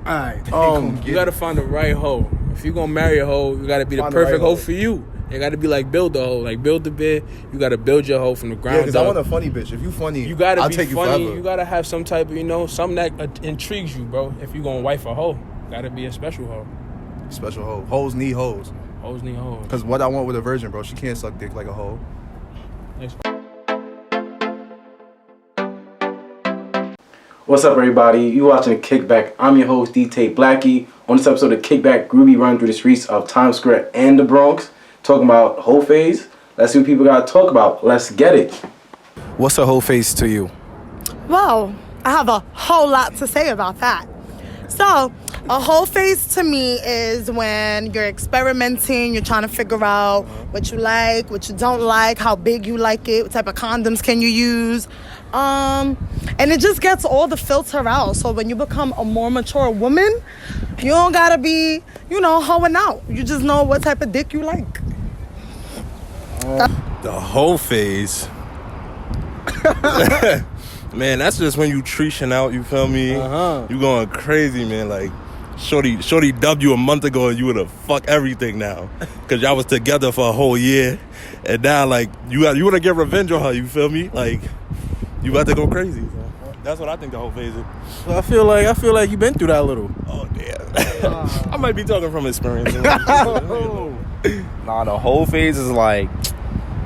Alright. You gotta find the right hoe. If you gonna marry a hoe, you gotta be the perfect hoe for you. You gotta be like build a hoe, like build the bed. You gotta build your hoe from the ground up. Yeah, because I want a funny bitch. If you funny, you gotta I'll be take funny. You forever. You gotta have some type of, something that intrigues you, bro. If you gonna wife a hoe, gotta be a special hoe. Special hoe. Hoes need hoes. Hoes need hoes. Because what I want with a virgin, bro, she can't suck dick like a hoe. What's up, everybody? You watching Kickback. I'm your host, Dtay Blackie. On this episode of Kickback, Groovy run through the streets of Times Square and the Bronx, talking about whole phase. Let's see what people got to talk about. Let's get it. What's a whole face to you? Well, I have a whole lot to say about that. So, a whole phase to me is when you're experimenting, you're trying to figure out what you like, what you don't like, how big you like it, what type of condoms can you use. And it just gets all the filter out. So when you become a more mature woman, you don't gotta be, hoeing out. You just know what type of dick you like. The whole phase. Man, that's just when you treating out, you feel me? You going crazy, man. Like, Shorty dubbed you a month ago and you would have fucked everything now. Because y'all was together for a whole year. And now, like, you want to get revenge on her, you feel me? Like, you about to go crazy. So that's what I think the whole phase is. Well, I feel like you've been through that a little. Oh, damn. I might be talking from experience. Nah, the whole phase is like,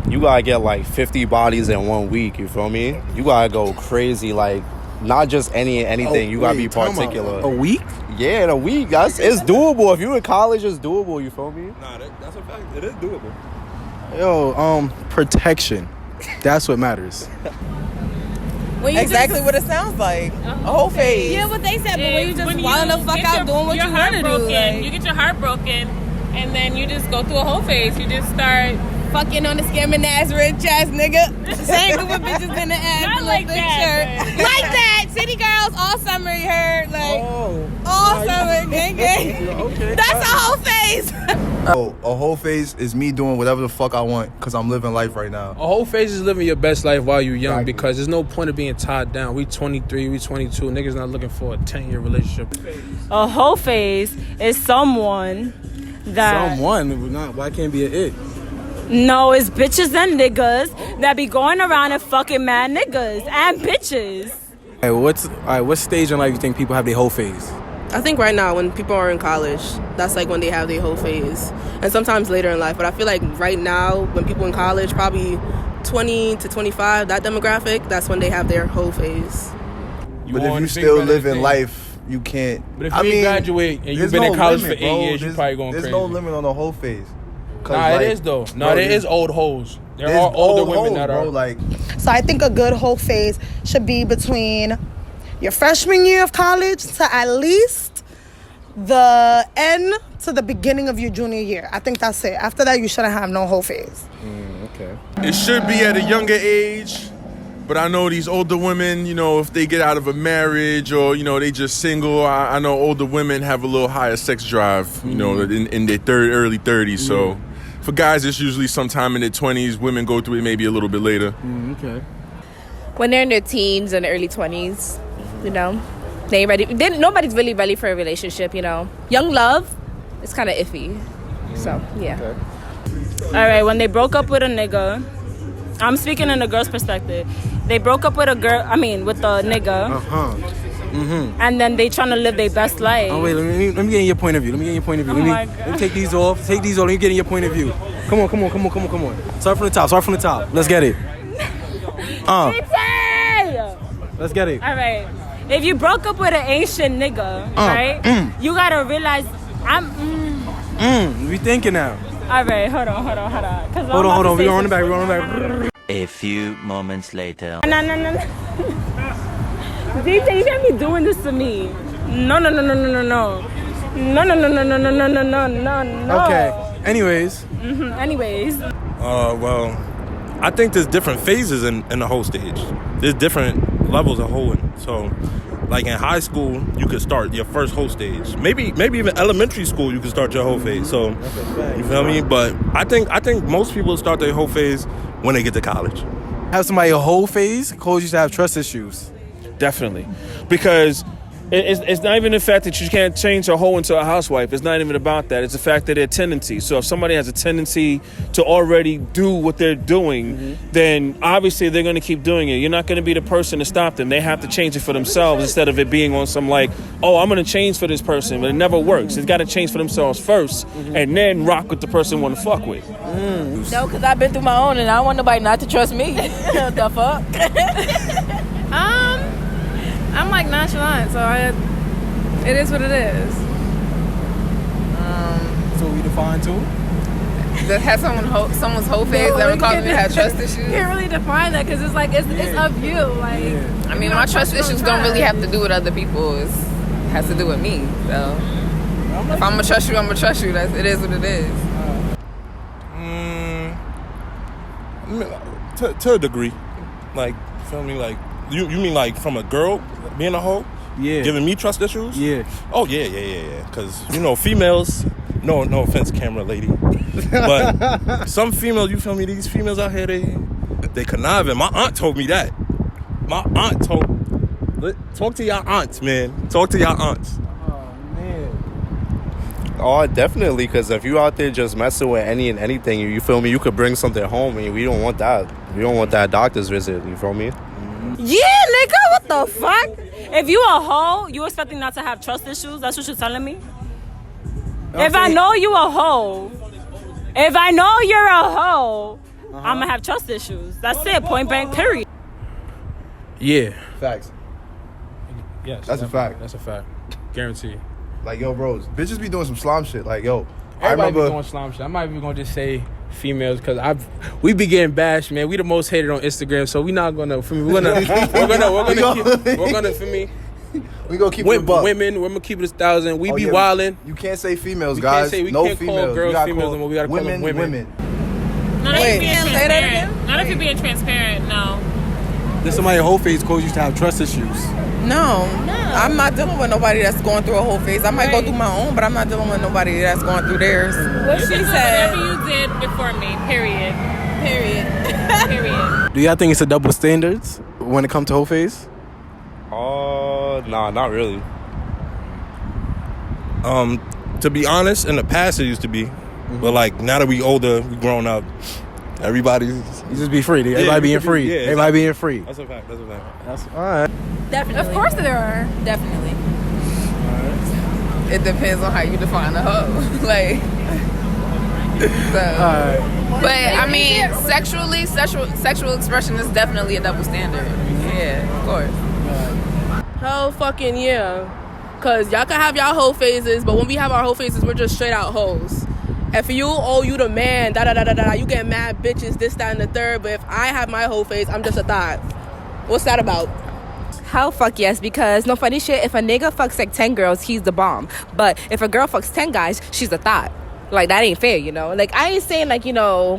you gotta get like 50 bodies in 1 week, you feel me? You gotta go crazy, like, not just anything. You gotta be particular. A week? Yeah, in a week. It's doable. If you in college, it's doable, you feel me? Nah, that's a fact. It is doable. Yo, protection. That's what matters. Exactly what it sounds like. A whole phase. Yeah, what they said, but when you just wilding the fuck out doing what you want to do. Like, you get your heart broken, and then you just go through a whole phase. You just start fucking on the scamming ass, rich ass nigga. Same group of bitches in the ass. Not like that. Like that. City girls all summer, you heard? Like, all summer, gang gang. Okay. That's a whole phase. A whole phase is me doing whatever the fuck I want because I'm living life right now. A whole phase is living your best life while you're young because there's no point of being tied down. We 23, we 22. Niggas not looking for a 10-year relationship. A whole phase is someone that... Someone? Why can't it be an it? No, it's bitches and niggas that be going around and fucking mad niggas and bitches. What stage in life you think people have their whole phase? I think right now when people are in college, that's like when they have their whole phase. And sometimes later in life. But I feel like right now when people in college, probably 20 to 25, that demographic, that's when they have their whole phase. But if you still live in life, you can't. But if you graduate and you've been in college for 8 years, you're probably going crazy. There's no limit on the whole phase. Nah, it is though. No, there is old hoes. There are older women that are like. So I think a good whole phase should be between your freshman year of college to at least the end to the beginning of your junior year. I think that's it. After that, you shouldn't have no whole phase. Okay. It should be at a younger age, but I know these older women, if they get out of a marriage or, they just single, I know older women have a little higher sex drive, in their early 30s. So for guys, it's usually sometime in their 20s. Women go through it maybe a little bit later. Okay. When they're in their teens and early 20s, they ain't ready. Nobody's really ready for a relationship, Young love is kind of iffy. So, yeah. Okay. All right, when they broke up with a nigga, I'm speaking in a girl's perspective. They broke up with with a nigga. And then they trying to live their best life. Oh, wait, let me get in your point of view. Let me take these off. Let me get in your point of view. Come on. Start from the top. Let's get it. Let's get it. All right. If you broke up with an ancient nigga, right? You gotta realize We thinking now. All right, hold on. Hold on. We on the back. A few moments later. No. Dtay, you can't be doing this to me. No. No. Okay. Anyways. Well, I think there's different phases in the whole stage. There's different levels of hoeing. So, like in high school, you could start your first whole stage. Maybe even elementary school, you could start your whole phase. So, you feel me? But I think most people start their whole phase when they get to college. Have somebody a whole phase cause you to have trust issues. Definitely, because It's not even the fact that you can't change a hoe into a housewife. It's not even about that. It's the fact that their tendency. So if somebody has a tendency to already do what they're doing, then obviously they're going to keep doing it. You're not going to be the person to stop them. They have to change it for themselves instead of it being on some like, oh, I'm going to change for this person. But it never works. It's got to change for themselves first and then rock with the person you want to fuck with. No, because I've been through my own and I don't want nobody not to trust me. What the fuck? I'm like nonchalant, so it is what it is. So we define too? That has someone's whole face never caused me to have trust issues. You can't really define that because it's like it's of you. Like I mean, my trust issues don't really have to do with other people. It has to do with me. So if I'm gonna trust you, I'm gonna trust you. It is what it is. To a degree, like, feel me, like you mean like from a girl being a hoe, giving me trust issues, oh yeah, because females, no offense, camera lady, but some females, you feel me, these females out here, they conniving. My aunt told me that. Talk to your aunts, man. Talk to your aunts. Oh, definitely, because if you out there just messing with any and anything, you feel me, you could bring something home, and we don't want that. We don't want that doctor's visit, you feel me? Yeah, nigga, what the fuck? If you a hoe, you expecting not to have trust issues? That's what you're telling me? If I know you a hoe, if I know you're a hoe, I'm gonna have trust issues. That's it, point blank, period. Yeah. Facts. Yes. That's a fact. That's a fact. Guarantee. Like, yo, bros, bitches be doing some slime shit. Like, yo, I Everybody remember be doing slime shit. I might be gonna just say females because we be getting bashed, man. We the most hated on Instagram, so we not gonna. For me, we're gonna for me. We gonna keep it a buck. Women, we're gonna keep it 1,000. We be yeah, wildin'. You can't say females, We guys. can't no call females. girls gotta females call anymore. We gotta call them women. Not if you're being transparent. Not if you're being transparent. No. There's somebody whole face cause used to have trust issues. No, I'm not dealing with nobody that's going through a whole phase. I might go through my own, but I'm not dealing with nobody that's going through theirs. What she said. Whatever you did before me. Period. Period. Do y'all think it's a double standards when it comes to whole face? Nah, not really. To be honest, in the past it used to be, but like now that we older, we grown up, everybody's you just be free. Everybody being free. Yeah, everybody being free. That's a fact. That's all right. Definitely. Of course there are. Definitely. It depends on how you define a hoe. Like, so. But I mean, sexual expression is definitely a double standard. Yeah, of course. Hell fucking yeah. Cause y'all can have y'all hoe phases, but when we have our hoe phases, we're just straight out hoes. If you the man, you get mad bitches, this, that, and the third. But if I have my hoe phase, I'm just a thought. What's that about? Hell fuck yes, because no funny shit, if a nigga fucks like 10 girls, he's the bomb. But if a girl fucks 10 guys, she's a thought. Like, that ain't fair, you know? Like, I ain't saying, like, you know,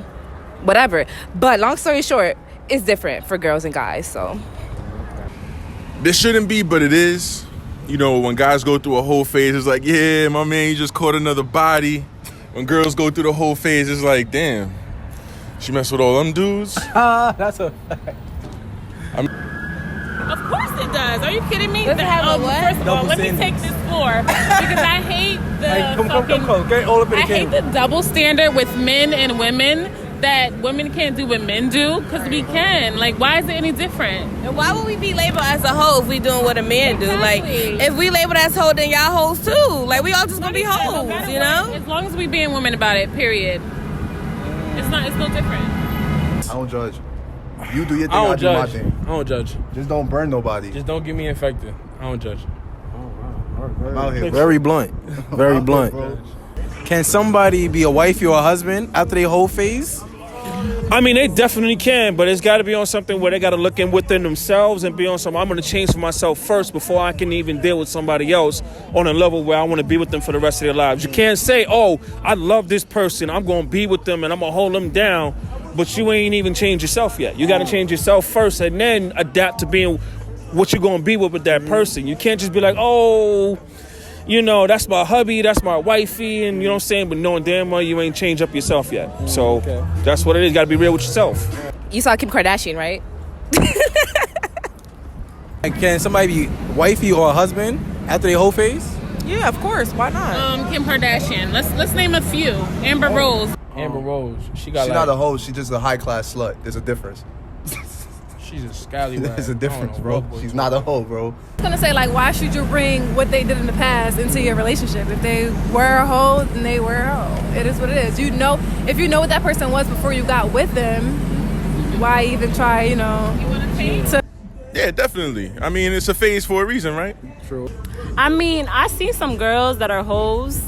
whatever. But long story short, it's different for girls and guys, so. This shouldn't be, but it is. You know, when guys go through a whole phase, it's like, yeah, my man, he just caught another body. When girls go through the whole phase, it's like, damn, she messed with all them dudes. That's a fact. Of course it does. Are you kidding me? Does it have a what? First of all, let me take this floor because I hate the Come. Get all up in the I hate camera. the double standard with men and women that women can't do what men do because we can. Like, why is it any different? And why would we be labeled as a hoe if we doing what a man do? Like, if we labeled as hoe, then y'all hoes too. Like, we all just gonna be hoes, you know? As long as we being women about it, period. It's no different. I don't judge. You do your thing, I I don't do my judge. thing. I don't judge. Just don't burn nobody. Just don't get me infected. I don't judge. I'm out here. Very blunt. Very blunt. Can somebody be a wifey or a husband after their whole phase? I mean, they definitely can, but it's got to be on something where they got to look in within themselves and be on something. I'm going to change for myself first before I can even deal with somebody else on a level where I want to be with them for the rest of their lives. You can't say, oh, I love this person, I'm going to be with them and I'm going to hold them down, but you ain't even changed yourself yet. You got to change yourself first and then adapt to being what you're going to be with that person. You can't just be like, oh, you know, that's my hubby, that's my wifey, and you know what I'm saying, but knowing damn well you ain't changed up yourself yet. So that's what it is. You got to be real with yourself. You saw Kim Kardashian, right? Can somebody be wifey or a husband After they whole phase? Yeah, of course. Why not? Kim Kardashian. Let's name a few. Amber Rose. Amber Rose. She's She's not a hoe. She's just a high class slut. There's a difference. She's a scallywag. There's a difference, bro. She's not a hoe, bro. I was gonna say, like, why should you bring what they did in the past into your relationship? If they were a hoe, then they were a hoe. It is what it is. You know, if you know what that person was before you got with them, why even try? You know, Yeah, definitely. I mean, it's a phase for a reason, right? True. I mean, I see some girls that are hoes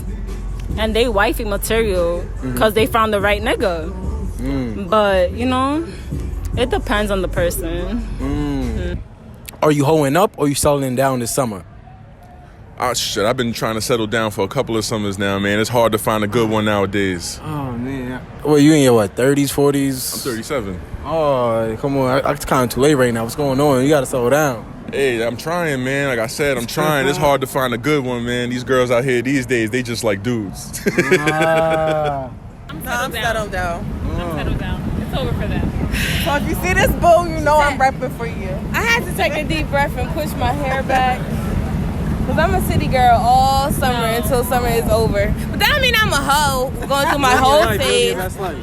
and they wifey material because they found the right nigga. But, you know, it depends on the person. Are you hoeing up or you settling down this summer? Oh, shit. I've been trying to settle down for a couple of summers now, man. It's hard to find a good one nowadays. Oh, man. Well, you in your, what, 30s, 40s? I'm 37. Oh, come on. It's kind of too late right now. What's going on? You got to settle down. Hey, I'm trying, man. Like I said, I'm trying. It's hard to find a good one, man. These girls out here these days, they just like dudes. I'm settled down. I'm settled down. It's over for them. So if you see this boo, you know I'm repping for you. I had to take a deep breath and push my hair back. Because I'm a city girl all summer until summer is over. But that don't mean I'm a hoe going through my whole phase.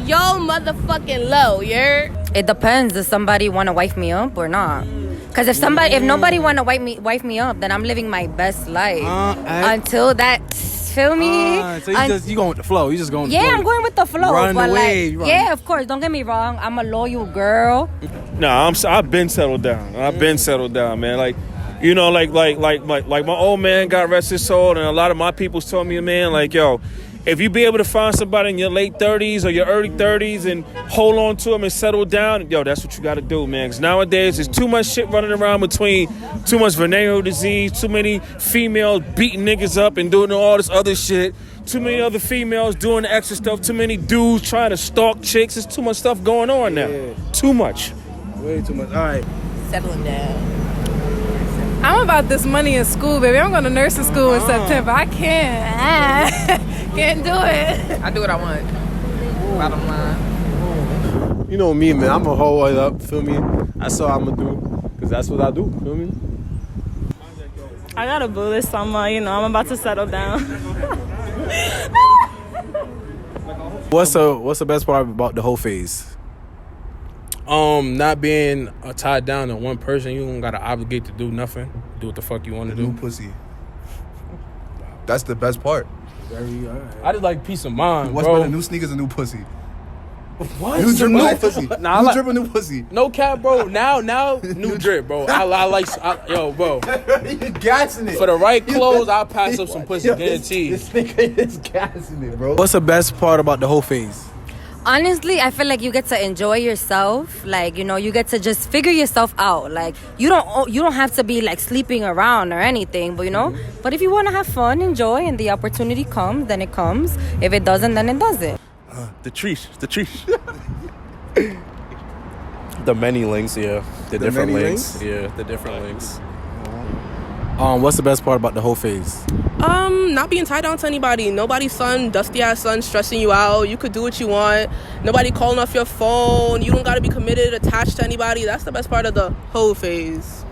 Yo, motherfucking low, you heard? It depends. Does somebody want to wife me up or not? Because if nobody want to wife me up, then I'm living my best life until that. Feel me? So you going with the flow? You just going? Yeah, I'm going with the flow. Run but the wave. Like, yeah, of course. Don't get me wrong. I'm a loyal girl. Nah, I've been settled down. I've been settled down, man. Like, you know, like my old man, God rest his soul, and a lot of my people's told me, man, like, yo, if you be able to find somebody in your late 30s or your early 30s and hold on to them and settle down, yo, that's what you got to do, man. Because nowadays, there's too much shit running around between too much venereal disease, too many females beating niggas up and doing all this other shit, too many other females doing the extra stuff, too many dudes trying to stalk chicks. There's too much stuff going on now. Yeah. Too much. Way too much. All right. Settling down. I'm about this money in school, baby. I'm going to nursing school in September. I can't. Can't do it. I do what I want. Bottom line. You know me, man. I'm a hoe up. Feel me? That's all I'm gonna do. Because that's what I do. Feel me? I got a boo this summer. You know, I'm about to settle down. What's the best part about the whole phase? Not being tied down to one person. You don't gotta obligate to do nothing. Do what the fuck you want to do. New pussy. That's the best part. I just like peace of mind, What's bro. better, new sneakers or new pussy? What? New drip or new pussy? Nah, New drip or new pussy? No cap, bro. Now, new drip, bro. Yo, bro. You're gassing it. For the right clothes, I'll pass up some pussy, guaranteed. This nigga is gassing it, bro. What's the best part about the whole phase? Honestly, I feel like you get to enjoy yourself. Like, you know, you get to just figure yourself out. Like, you don't have to be like sleeping around or anything, but you know. But if you want to have fun, enjoy, and the opportunity comes, then it comes. If it doesn't, then it doesn't. The trees. The many links, yeah. The different many links. links? Yeah, the different links. What's the best part about the whole phase? Not being tied down to anybody. Nobody's son, dusty ass son, stressing you out. You could do what you want. Nobody calling off your phone. You don't gotta be committed, attached to anybody. That's the best part of the whole phase.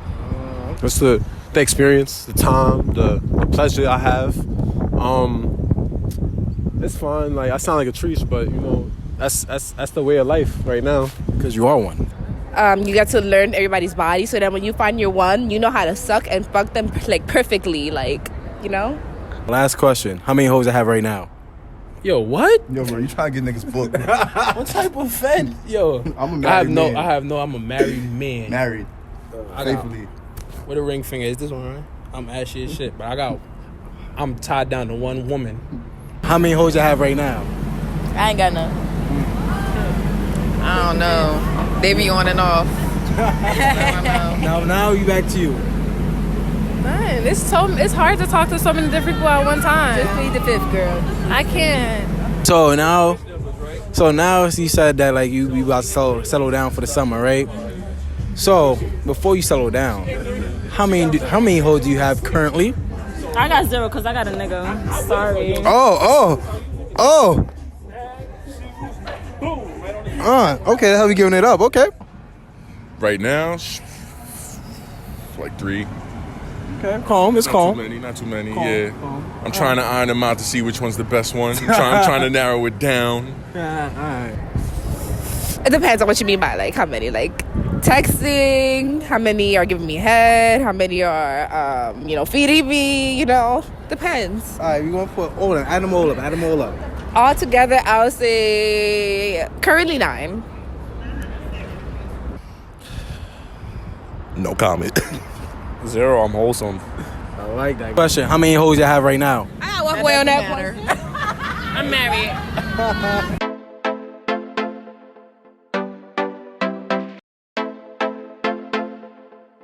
What's the experience, the time, the pleasure I have. It's fun. Like I sound like a trees, but you know that's the way of life right now. Because you are one. You get to learn everybody's body, so that when you find your one, you know how to suck and fuck them like perfectly, like, you know. Last question. How many hoes I have right now? Yo, what? Yo, bro, you trying to get niggas booked. What type of fed? Yo, I'm a married man. I'm a married man. Married. I Faithfully. Where the ring finger is? This one, right? I'm ashy as shit, but I'm tied down to one woman. How many hoes I have right now? I ain't got none. I don't know. They be on and off. Now you back to you. Man, it's hard to talk to so many different people at one time. Just plead the fifth, girl. I can't. So now you said that like you about to settle down for the summer, right? So before you settle down, how many hoes do you have currently? I got 0 because I got a nigga. Sorry. Okay, that's how we giving it up. Okay. Right now, like 3. Okay, calm. It's calm. Not too many. Yeah. I'm trying to iron them out to see which one's the best one. I'm trying to narrow it down. All right. It depends on what you mean by like how many, like texting, how many are giving me head, how many are feeding me, depends. All right, we're gonna put all of them. Add them all up. All together, I would say currently 9. No comment. 0, I'm wholesome. I like that. Question: how many hoes you have right now? I walk away on that one. I'm married.